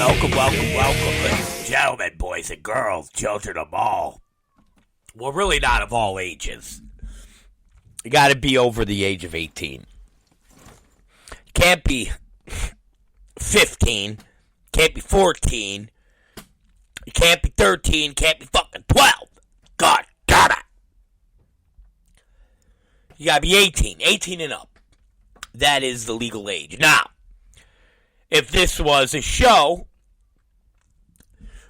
Welcome, ladies and gentlemen, boys and girls, children of all. Well, really not of all ages. You got to be over the age of 18. Can't be 15. Can't be 14. You can't be 13. Can't be fucking 12. God damn it. You got to be 18. 18 and up. That is the legal age. Now, if this was a show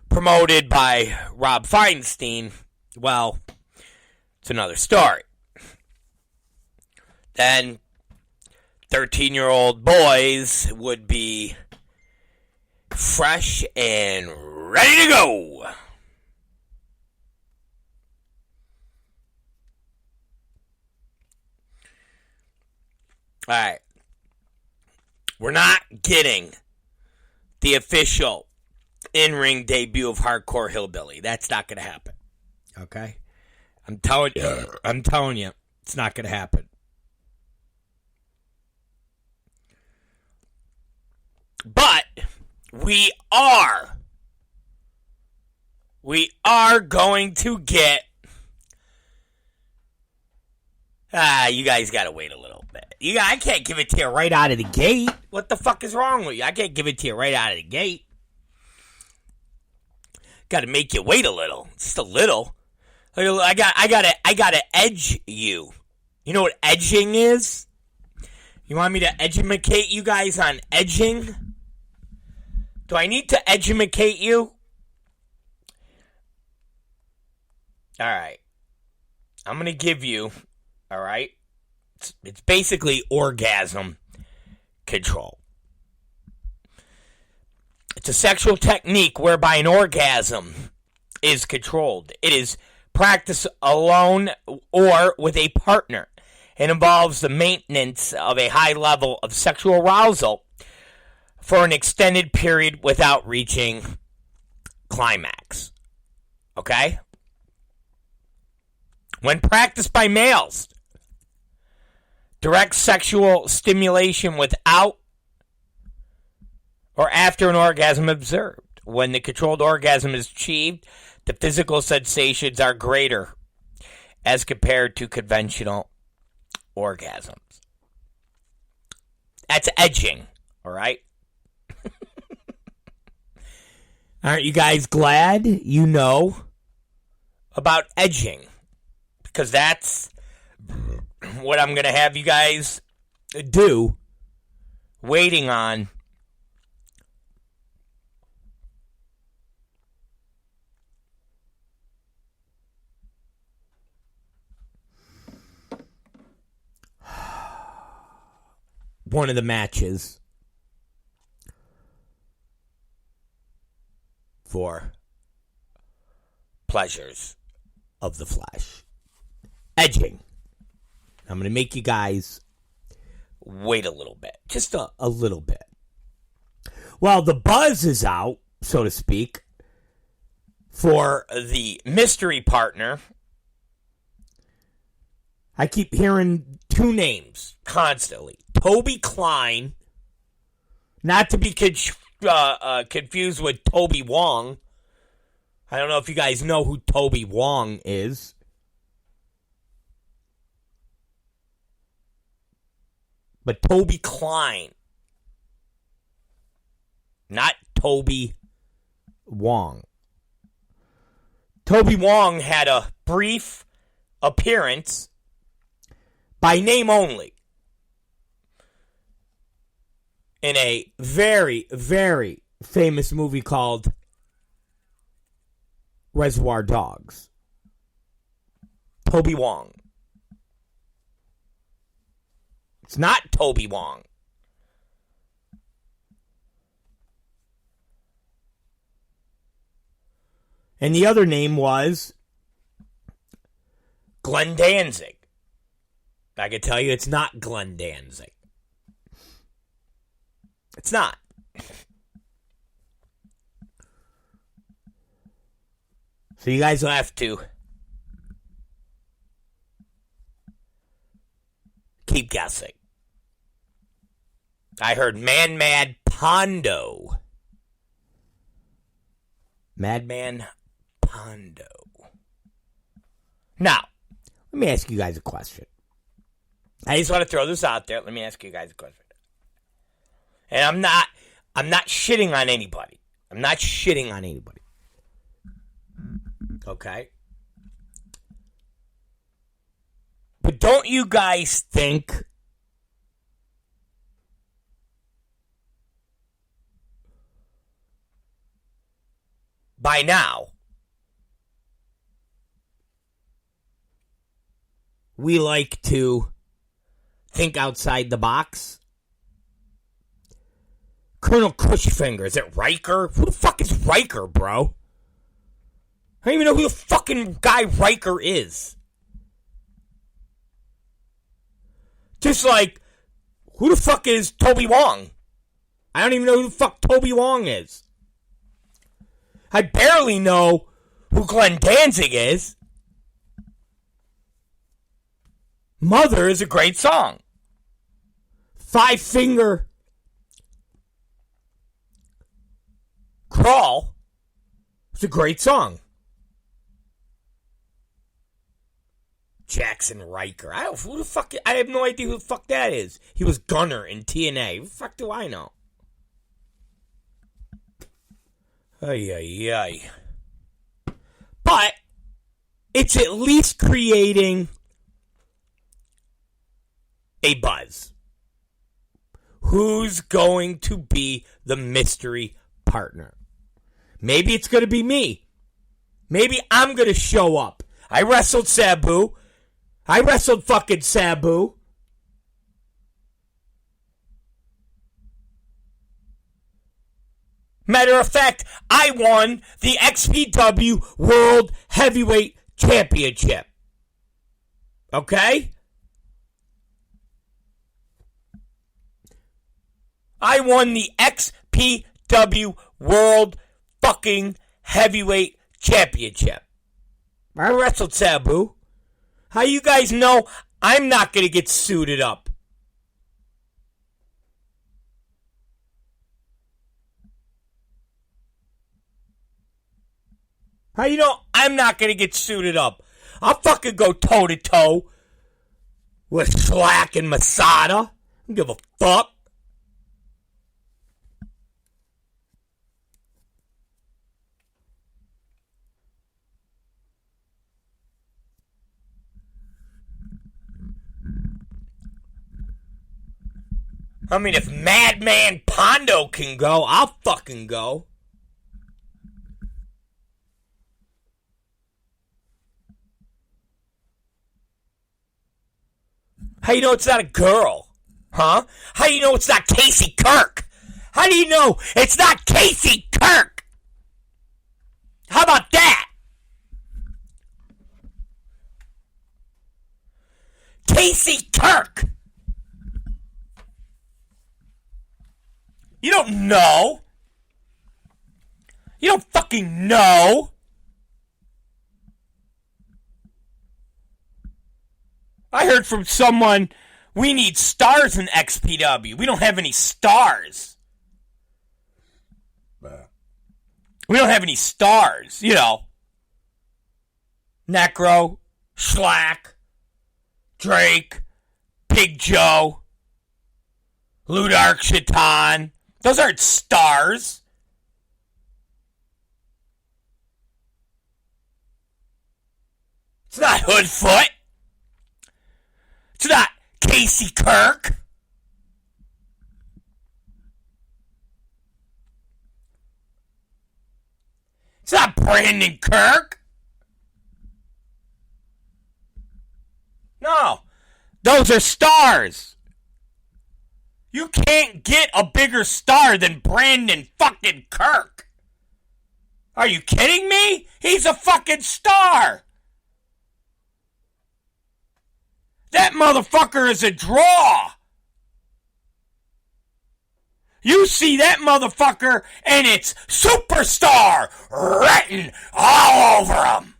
promoted by Rob Feinstein, well, it's another story. Then 13-year-old boys would be fresh and ready to go. All right. We're not getting the official in-ring debut of Hardcore Hillbilly. That's not going to happen. Okay? I'm telling you, it's not going to happen. But we are going to get. You guys got to wait a little bit. I can't give it to you right out of the gate. What the fuck is wrong with you? I can't give it to you right out of the gate. Got to make you wait a little, just a little. I gotta edge you. You know what edging is? You want me to educate you guys on edging? Do I need to educate you? All right. I'm going to give you, all right? It's basically orgasm control. It's a sexual technique whereby an orgasm is controlled. It is practiced alone or with a partner. It involves the maintenance of a high level of sexual arousal for an extended period without reaching climax. Okay? When practiced by males, direct sexual stimulation without or after an orgasm observed. When the controlled orgasm is achieved, the physical sensations are greater as compared to conventional orgasms. That's edging, all right? Aren't you guys glad you know about edging? Because that's what I'm going to have you guys do, waiting on one of the matches for Pleasures of the Flesh. Edging. I'm going to make you guys wait a little bit. Just a little bit. Well, the buzz is out, so to speak, for the mystery partner. I keep hearing two names constantly. Toby Klein, not to be confused with Toby Wong. I don't know if you guys know who Toby Wong is. But Toby Klein. Not Toby Wong. Toby Wong had a brief appearance by name only in a very, very famous movie called Reservoir Dogs. Toby Wong. It's not Toby Wong. And the other name was Glenn Danzig. I can tell you it's not Glenn Danzig. It's not. So you guys will have to keep guessing. I heard Man Mad Pondo Madman Pondo. Now, let me ask you guys a question. I just want to throw this out there. Let me ask you guys a question. And I'm not shitting on anybody. I'm not shitting on anybody. Okay? But don't you guys think by now we like to think outside the box? Colonel Cushfinger, is it Riker? Who the fuck is Riker, bro? I don't even know who the fucking guy Riker is. Just like, who the fuck is Toby Wong? I don't even know who the fuck Toby Wong is. I barely know who Glenn Danzig is. Mother is a great song. Five Finger Crawl is a great song. Jackson Riker. I have no idea who the fuck that is. He was Gunner in TNA. Who the fuck do I know? Ay, ay, ay. But it's at least creating a buzz. Who's going to be the mystery partner? Maybe it's going to be me. Maybe I'm going to show up. I wrestled Sabu. I wrestled fucking Sabu. Matter of fact, I won the XPW World Heavyweight Championship. Okay? I won the XPW World fucking Heavyweight Championship. I wrestled Sabu. How you guys know I'm not going to get suited up? How you know I'm not going to get suited up? I'll fucking go toe-to-toe with Slack and Masada. I don't give a fuck. I mean, if Madman Pondo can go, I'll fucking go. How you know it's not a girl? Huh? How do you know it's not Casey Kirk? How do you know it's not Casey Kirk? How about that? Casey Kirk! You don't know. You don't fucking know. I heard from someone, we need stars in XPW. We don't have any stars. We don't have any stars, you know. Necro, Schlack, Drake, Big Joe, Ludark Shaitan. Those aren't stars. It's not Hoodfoot. It's not Casey Kirk. It's not Brandon Kirk. No. Those are stars. You can't get a bigger star than Brandon fucking Kirk. Are you kidding me? He's a fucking star. That motherfucker is a draw. You see that motherfucker and it's superstar written all over him.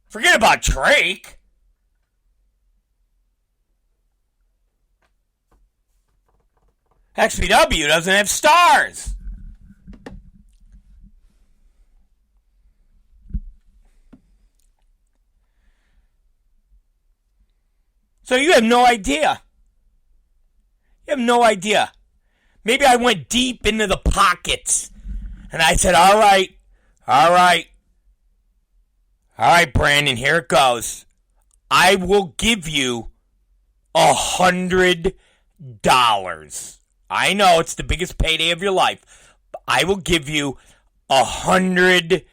Forget about Drake. XPW doesn't have stars. So you have no idea. You have no idea. Maybe I went deep into the pockets and I said, all right, Brandon, here it goes. I will give you $100. I know it's the biggest payday of your life. But I will give you $100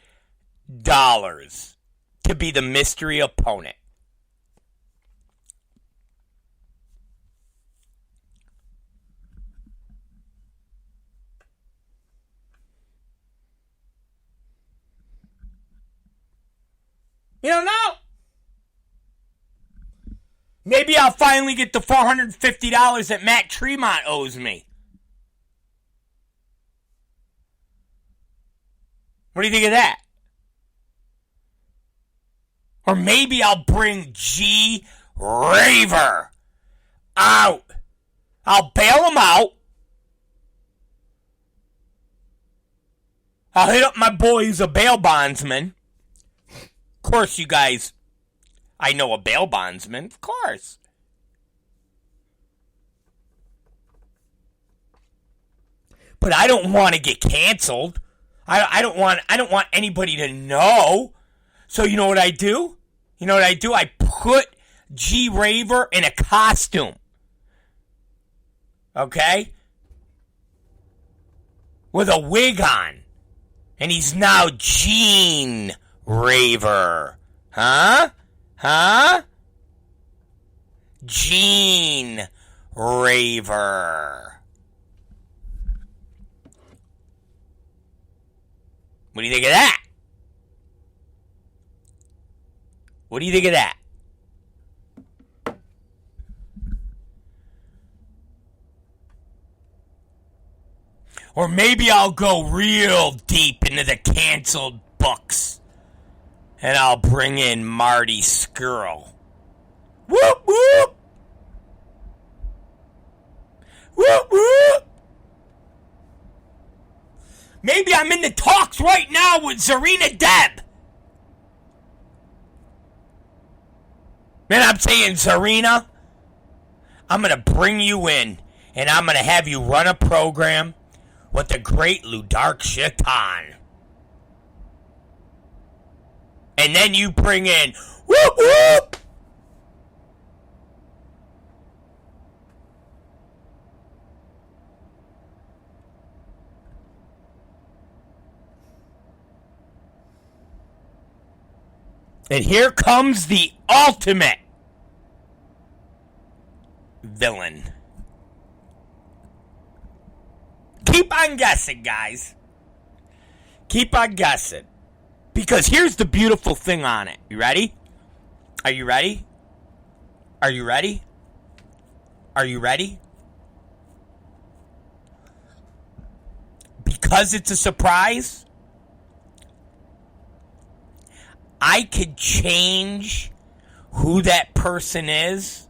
to be the mystery opponent. You don't know. Maybe I'll finally get the $450 that Matt Tremont owes me. What do you think of that? Or maybe I'll bring G. Raver out. I'll bail him out. I'll hit up my boy who's a bail bondsman. Of course, you guys, I know a bail bondsman. Of course. But I don't want to get canceled. I don't want anybody to know. So you know what I do? I put G Raver in a costume. Okay? With a wig on. And he's now Gene Raver. Huh? Gene Raver. What do you think of that? What do you think of that? Or maybe I'll go real deep into the canceled books. And I'll bring in Marty Skrull. Whoop, whoop! Whoop, whoop! Maybe I'm in the talks right now with Zarina Deb. Man, I'm saying, Zarina, I'm going to bring you in, and I'm going to have you run a program with the great Ludark Shaitan. And then you bring in, whoop, whoop! And here comes the ultimate villain. Keep on guessing, guys. Keep on guessing. Because here's the beautiful thing on it. You ready? Are you ready? Are you ready? Are you ready? Because it's a surprise, I could change who that person is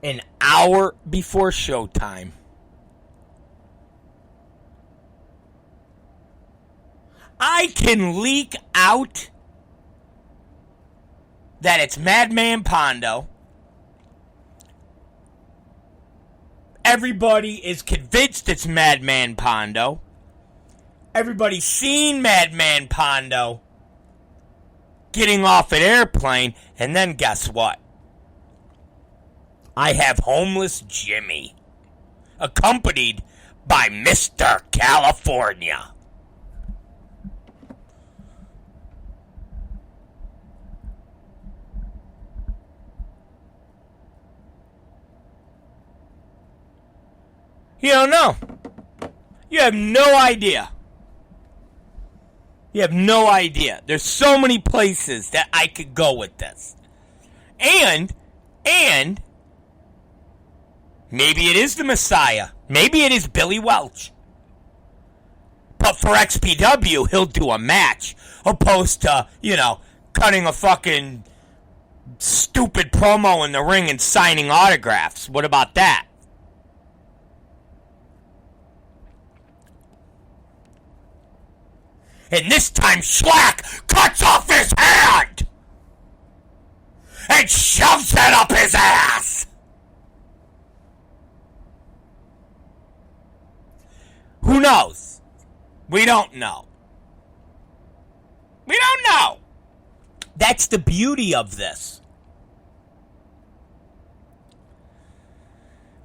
an hour before showtime. I can leak out that it's Madman Pondo. Everybody is convinced it's Madman Pondo. Everybody's seen Madman Pondo getting off an airplane. And then guess what? I have Homeless Jimmy, accompanied by Mr. California. You don't know. You have no idea. You have no idea. There's so many places that I could go with this. And maybe it is the Messiah. Maybe it is Billy Welch. But for XPW, he'll do a match. Opposed to, cutting a fucking stupid promo in the ring and signing autographs. What about that? And this time Schlack cuts off his hand and shoves it up his ass. Who knows? We don't know. We don't know. That's the beauty of this.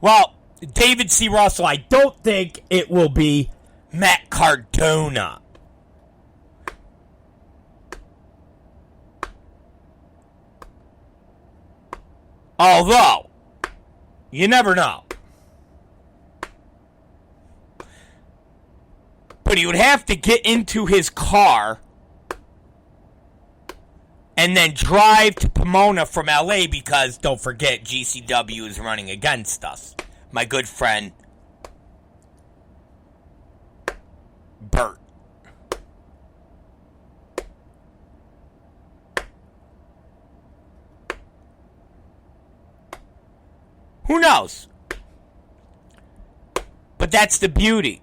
Well, David C. Russell, I don't think it will be Matt Cardona. Although, you never know. But he would have to get into his car and then drive to Pomona from LA because, don't forget, GCW is running against us. My good friend, Bert. Who knows? But that's the beauty.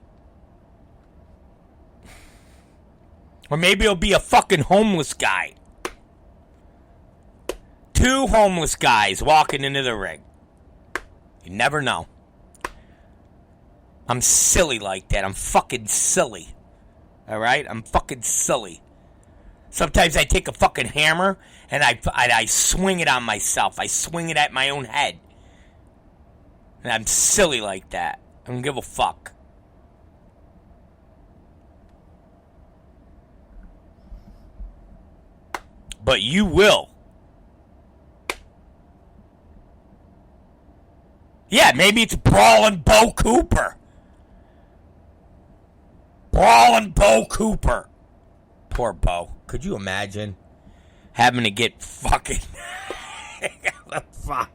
Or maybe it'll be a fucking homeless guy. 2 homeless guys walking into the ring. You never know. I'm silly like that. I'm fucking silly. Alright? I'm fucking silly. Sometimes I take a fucking hammer and I swing it on myself. I swing it at my own head. And I'm silly like that. I don't give a fuck. But you will. Yeah, maybe it's Brawlin' Bo Cooper. Brawlin' Bo Cooper. Poor Bo. Could you imagine having to get fucking... What the fuck?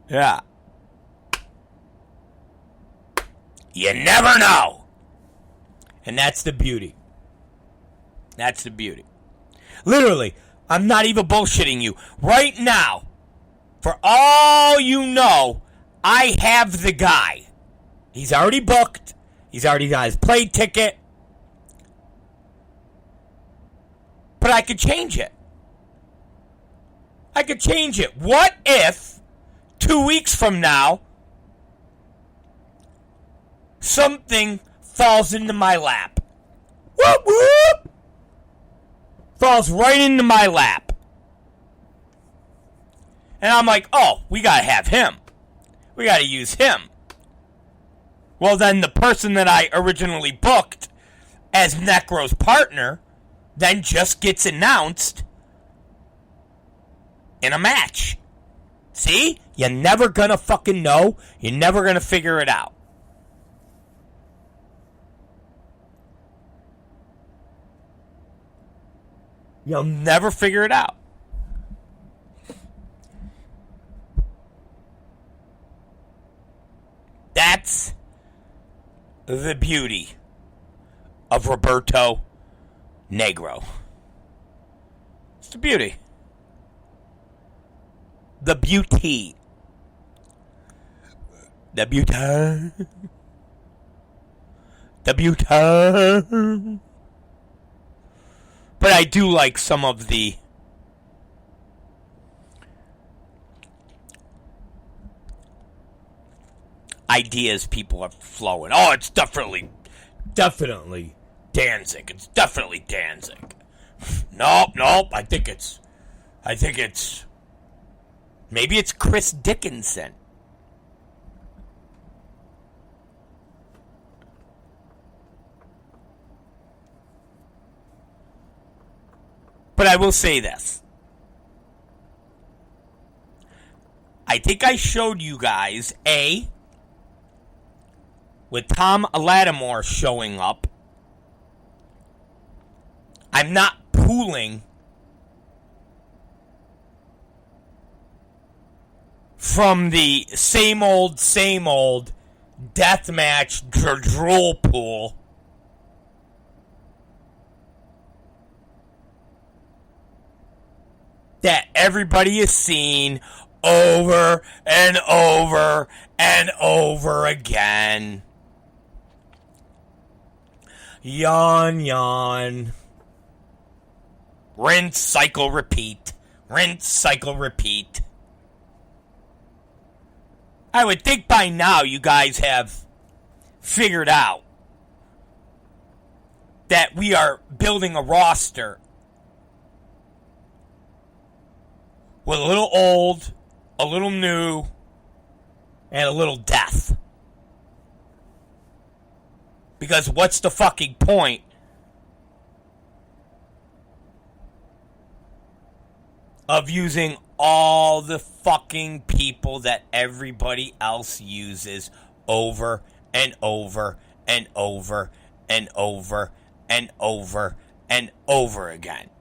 Yeah. You never know. And that's the beauty. That's the beauty. Literally, I'm not even bullshitting you. Right now, for all you know, I have the guy. He's already booked. He's already got his plane ticket. But I could change it. I could change it. What if 2 weeks from now something falls into my lap? Whoop whoop! Falls right into my lap. And I'm like, oh, we gotta have him. We gotta use him. Well, then the person that I originally booked as Necro's partner then just gets announced in a match. See? You're never gonna fucking know. You're never gonna figure it out. You'll never figure it out. That's the beauty of Roberto Negro. It's the beauty. The beauty. The beauty. The beauty. But I do like some of the ideas people are flowing. Oh, it's definitely Danzig. It's definitely Danzig. Nope. I think it's maybe it's Chris Dickinson. But I will say this. I think I showed you guys, with Tom Lattimore showing up, I'm not pulling from the same old deathmatch drool pool that everybody has seen over and over and over again. Yawn, yawn. Rinse, cycle, repeat. Rinse, cycle, repeat. I would think by now you guys have figured out that we are building a roster with a little old, a little new, and a little death. Because what's the fucking point of using all the fucking people that everybody else uses over and over and over and over and over and over again?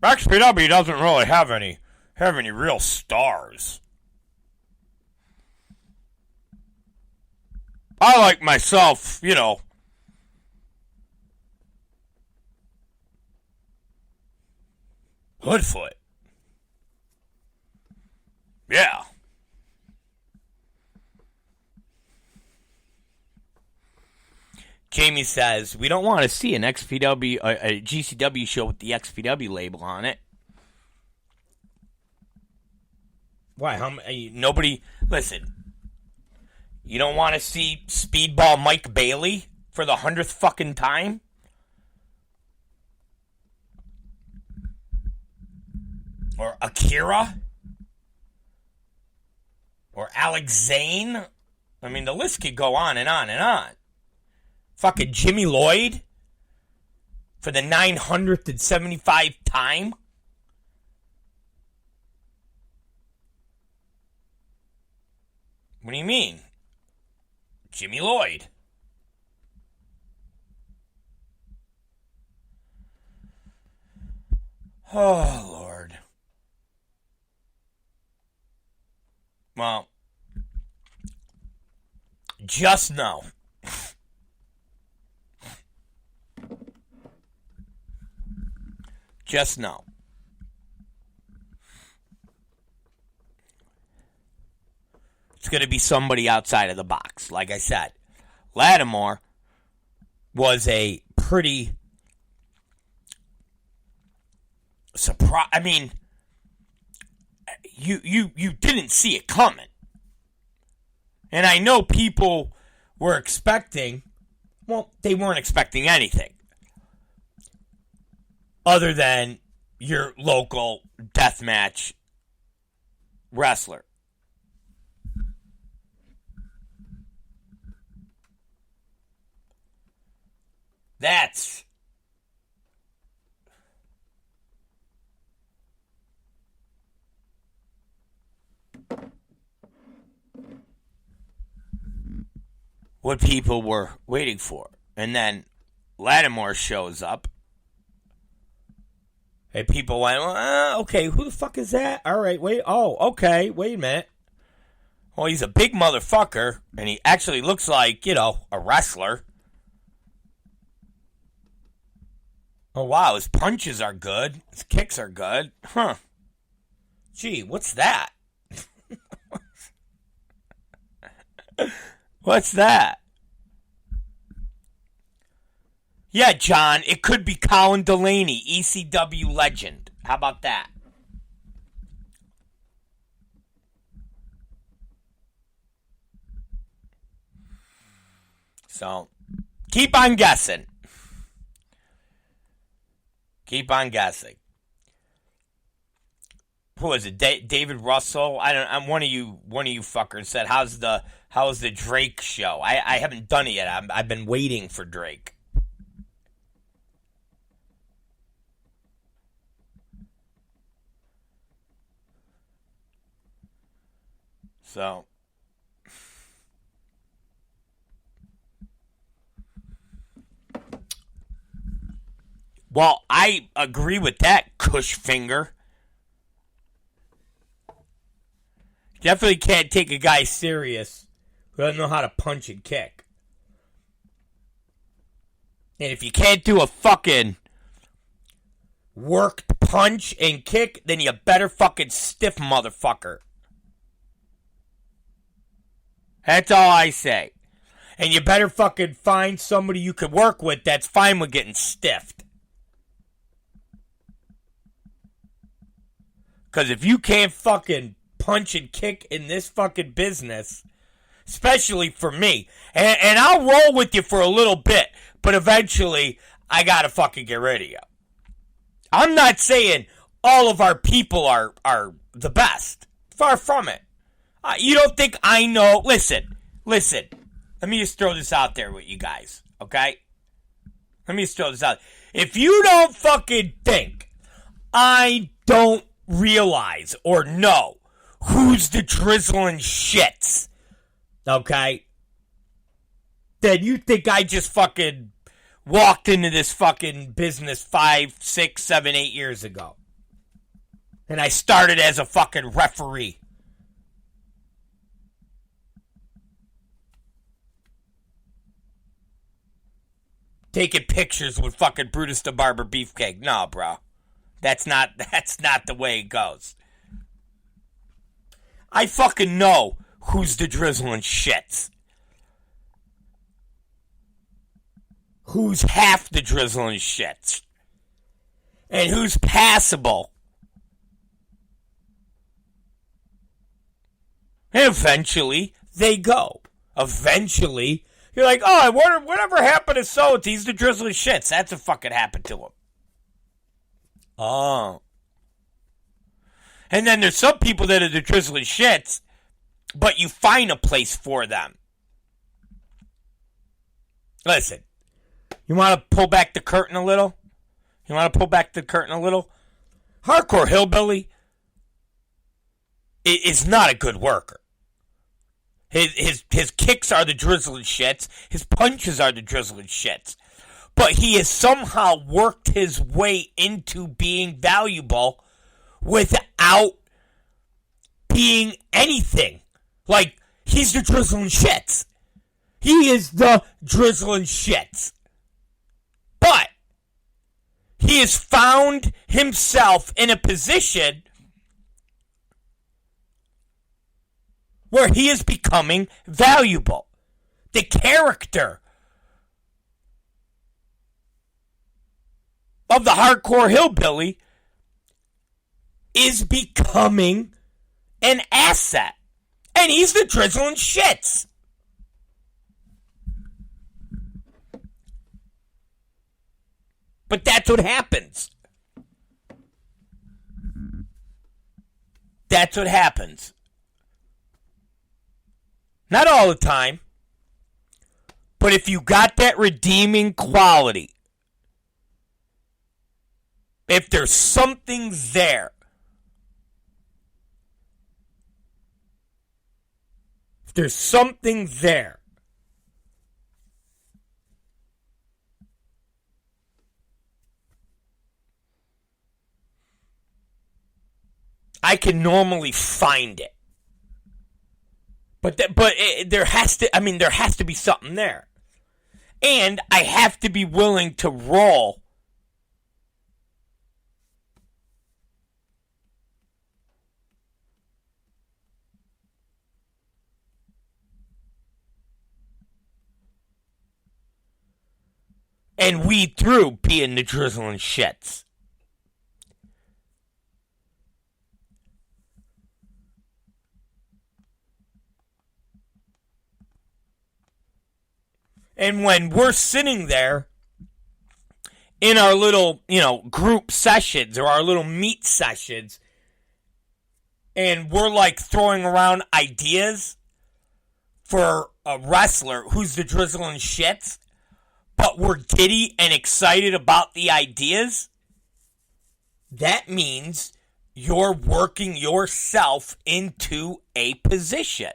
XPW doesn't really have any real stars. I like myself, Hoodfoot. Yeah. Jamie says, we don't want to see an XPW, a GCW show with the XPW label on it. Why? Nobody, listen, you don't want to see Speedball Mike Bailey for the 100th fucking time? Or Akira? Or Alex Zane? I mean, the list could go on and on and on. Fucking Jimmy Lloyd for the 975th time. What do you mean? Jimmy Lloyd. Oh, Lord. Well, just know. Just know. It's going to be somebody outside of the box. Like I said, Lattimore was a pretty surprise. I mean, you didn't see it coming. And I know people were expecting, well, they weren't expecting anything other than your local deathmatch wrestler. That's what people were waiting for. And then Lattimore shows up. And people went, okay, who the fuck is that? All right, wait. Oh, okay, wait a minute. Well, he's a big motherfucker, and he actually looks like, a wrestler. Oh, wow, his punches are good. His kicks are good. Huh. Gee, what's that? What's that? Yeah, John, it could be Colin Delaney, ECW legend. How about that? So, keep on guessing. Keep on guessing. Who is it? David Russell? I'm one of you fuckers said, how's the Drake show? I haven't done it yet. I've been waiting for Drake. So, Well, I agree with that, Cush Finger. Definitely can't take a guy serious who doesn't know how to punch and kick. And if you can't do a fucking worked punch and kick, then you better fucking stiff motherfucker. That's all I say. And you better fucking find somebody you could work with that's fine with getting stiffed. Because if you can't fucking punch and kick in this fucking business, especially for me, and I'll roll with you for a little bit, but eventually I gotta fucking get rid of you. I'm not saying all of our people are the best. Far from it. You don't think I know? Listen. Let me just throw this out there with you guys, okay? Let me just throw this out. If you don't fucking think I don't realize or know who's the drizzling shits, okay, then you think I just fucking walked into this fucking business 5, 6, 7, 8 years ago. And I started as a fucking referee. Taking pictures with fucking Brutus the Barber Beefcake. No, bro. That's not the way it goes. I fucking know who's the drizzling shits. Who's half the drizzling shits. And who's passable. And eventually, they go. Eventually, you're like, oh, I wonder whatever happened to so he's the drizzling shits. That's what fucking happened to him. Oh. And then there's some people that are the drizzling shits, but you find a place for them. Listen, you want to pull back the curtain a little? Hardcore Hillbilly is not a good worker. His kicks are the drizzling shits. His punches are the drizzling shits. But he has somehow worked his way into being valuable without being anything. Like, he's the drizzling shits. He is the drizzling shits. But he has found himself in a position where he is becoming valuable. The character of the hardcore hillbilly is becoming an asset. And he's the drizzling shits. But that's what happens. That's what happens. Not all the time. But if you got that redeeming quality, if there's something there, I can normally find it. But there has to be something there. And I have to be willing to roll and weed through being the drizzling shits. And when we're sitting there in our little, group sessions or our little meet sessions, and we're like throwing around ideas for a wrestler who's the drizzling shits, but we're giddy and excited about the ideas, that means you're working yourself into a position.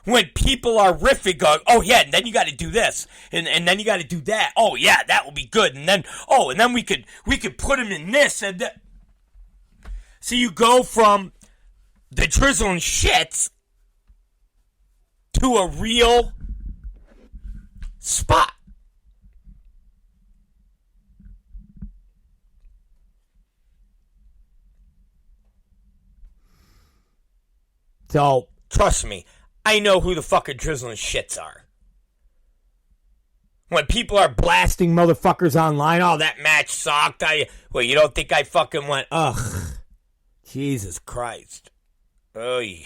when people are riffing, going, oh yeah, and then you got to do this, and then you got to do that. Oh yeah, that will be good, and then we could put him in this and that. So you go from the drizzling shits to a real spot. So, trust me, I know who the fucking drizzling shits are. When people are blasting motherfuckers online, oh, that match sucked. You don't think I fucking went, ugh, Jesus Christ. Oy.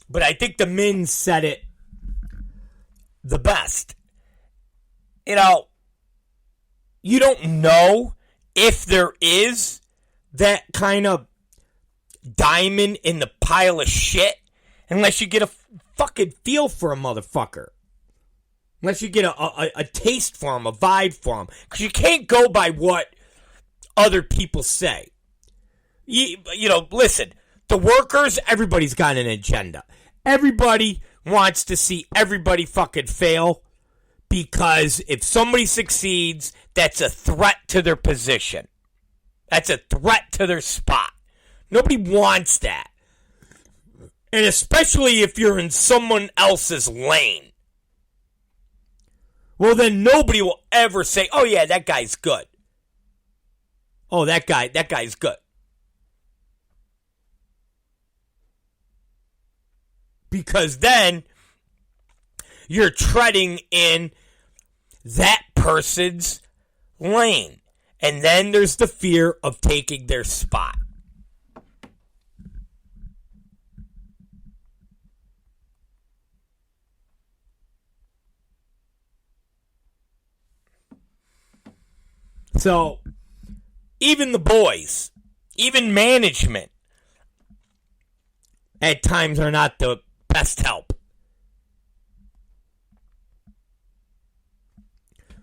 But I think the men said it the best. You know, you don't know if there is that kind of diamond in the pile of shit unless you get a fucking feel for a motherfucker. Unless you get a taste for him, a vibe for him. Because you can't go by what other people say. You know, listen, the workers, everybody's got an agenda. Everybody wants to see everybody fucking fail. Because if somebody succeeds, that's a threat to their position. That's a threat to their spot. Nobody wants that. And especially if you're in someone else's lane. Well, then nobody will ever say, oh yeah, that guy's good. Oh, that guy's good. Because then you're treading in that person's lane. And then there's the fear of taking their spot. So, even the boys, even management, at times are not the best help.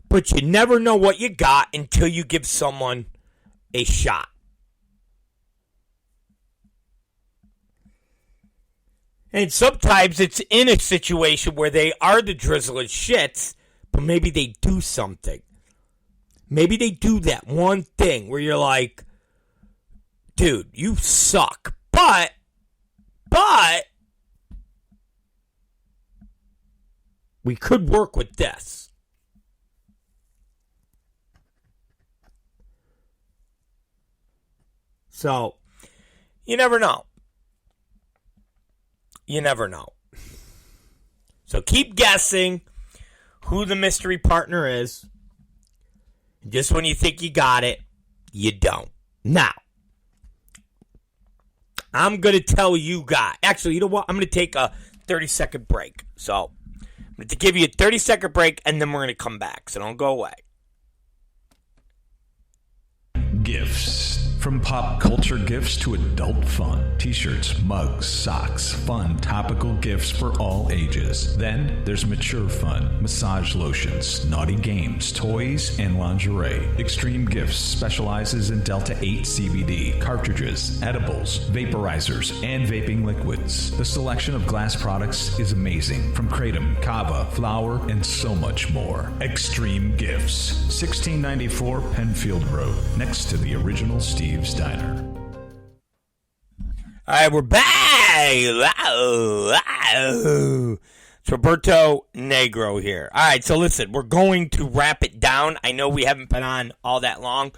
But you never know what you got until you give someone a shot. And sometimes it's in a situation where they are the drizzling shits, but maybe they do something. Maybe they do that one thing where you're like, dude, you suck. But, we could work with this. So, you never know. You never know. So keep guessing who the mystery partner is. Just when you think you got it, you don't. Now, I'm going to tell you guys. Actually, you know what? I'm going to take a 30-second break. So, I'm going to give you a 30-second break, and then we're going to come back. So don't go away. Gifts. From pop culture gifts to adult fun. T-shirts, mugs, socks, fun, topical gifts for all ages. Then there's mature fun. Massage lotions, naughty games, toys, and lingerie. Extreme Gifts specializes in Delta 8 CBD, cartridges, edibles, vaporizers, and vaping liquids. The selection of glass products is amazing. From kratom, kava, flower, and so much more. Extreme Gifts. 1694 Penfield Road, next to the original Steve's Diner. All right, we're back. It's Roberto Negro here. All right, so listen, we're going to wrap it down. I know we haven't been on all that long,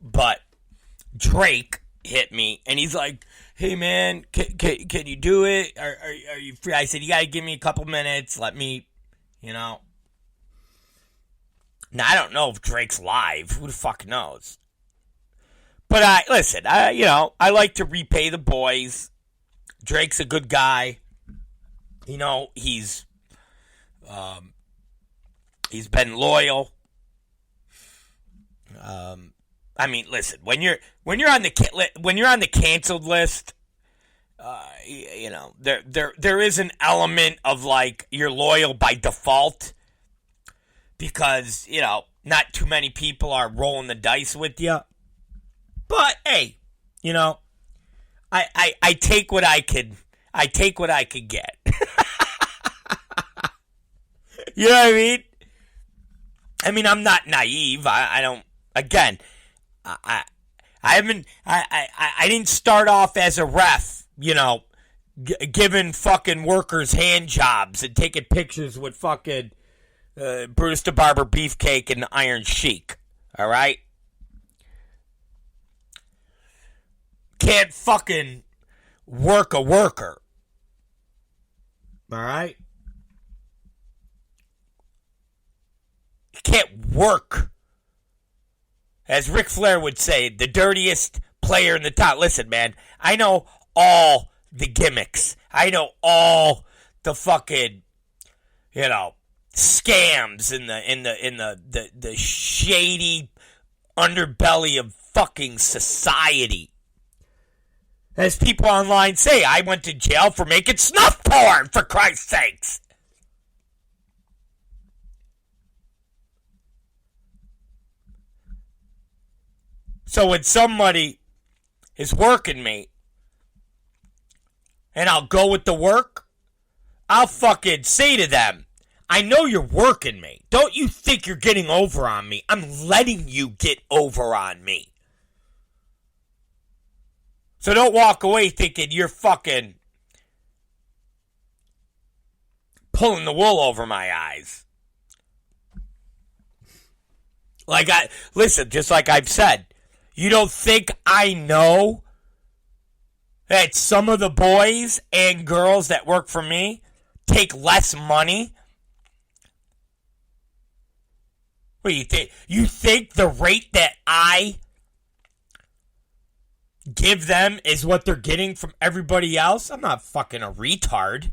but Drake hit me, and he's like, hey, man, can you do it? Are you free? I said, you got to give me a couple minutes. Let me, Now, I don't know if Drake's live. Who the fuck knows? But I like to repay the boys. Drake's a good guy. He's been loyal. Listen, when you're on the canceled list, there is an element of like you're loyal by default because not too many people are rolling the dice with you. But hey, you know, I take what I can. I take what I can get. You know what I mean? I mean, I'm not naive. I don't. Again, I haven't. I didn't start off as a ref. You know, giving fucking workers hand jobs and taking pictures with fucking Brutus the Barber Beefcake and the Iron Sheik. All right. Can't fucking work a worker. All right? You can't work. As Ric Flair would say, the dirtiest player in the top. Listen, man, I know all the gimmicks. I know all the fucking, you know, scams in the shady underbelly of fucking society. As people online say, I went to jail for making snuff porn, for Christ's sakes. So when somebody is working me, and I'll go with the work, I'll fucking say to them, I know you're working me. Don't you think you're getting over on me. I'm letting you get over on me. So don't walk away thinking you're fucking pulling the wool over my eyes. Listen, just like I've said, you don't think I know that some of the boys and girls that work for me take less money? What do you think? You think the rate that I give them is what they're getting from everybody else? I'm not fucking a retard.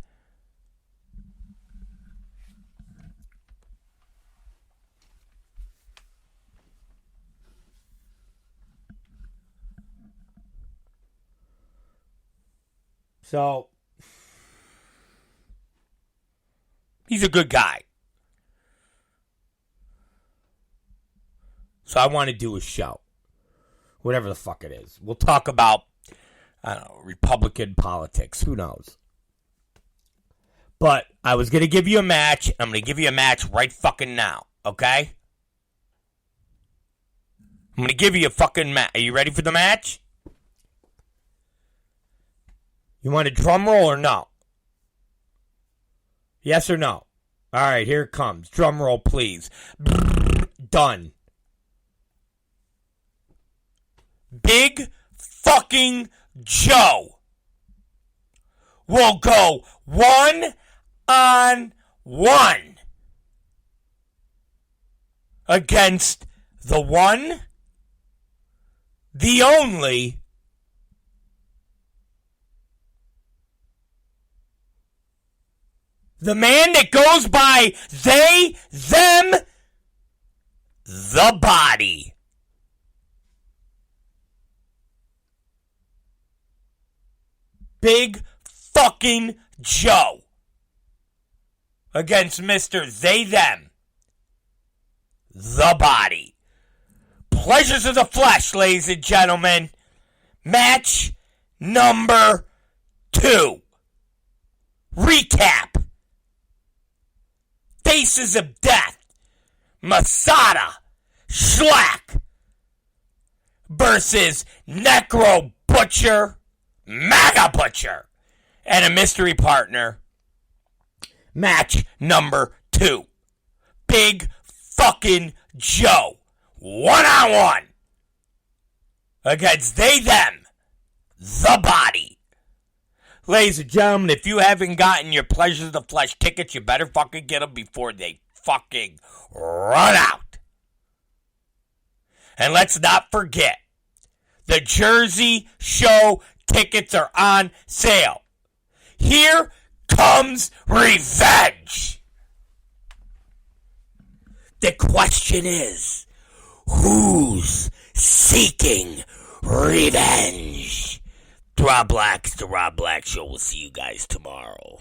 So, he's a good guy. So I want to do a show. Whatever the fuck it is. We'll talk about, I don't know, Republican politics. Who knows? But I was going to give you a match. I'm going to give you a match right fucking now. Okay? I'm going to give you a fucking match. Are you ready for the match? You want a drum roll or no? Yes or no? All right, here it comes. Drum roll, please. Done. Big fucking Joe will go 1-on-1 against the one, the only, the man that goes by they, them, the Body. Big fucking Joe against Mr. They, Them, the Body. Pleasures of the flesh, ladies and gentlemen. Match number 2. Recap. Faces of Death. Masada Schlack versus Necro Butcher, MAGA Butcher, and a mystery partner. Match number 2. Big fucking Joe. 1-on-1 against they, them, the Body. Ladies and gentlemen, if you haven't gotten your Pleasures of the Flesh tickets, you better fucking get them before they fucking run out. And let's not forget, the Jersey Show tickets are on sale. Here comes revenge. The question is, who's seeking revenge? Rob Black's The Rob Black Show. We'll see you guys tomorrow.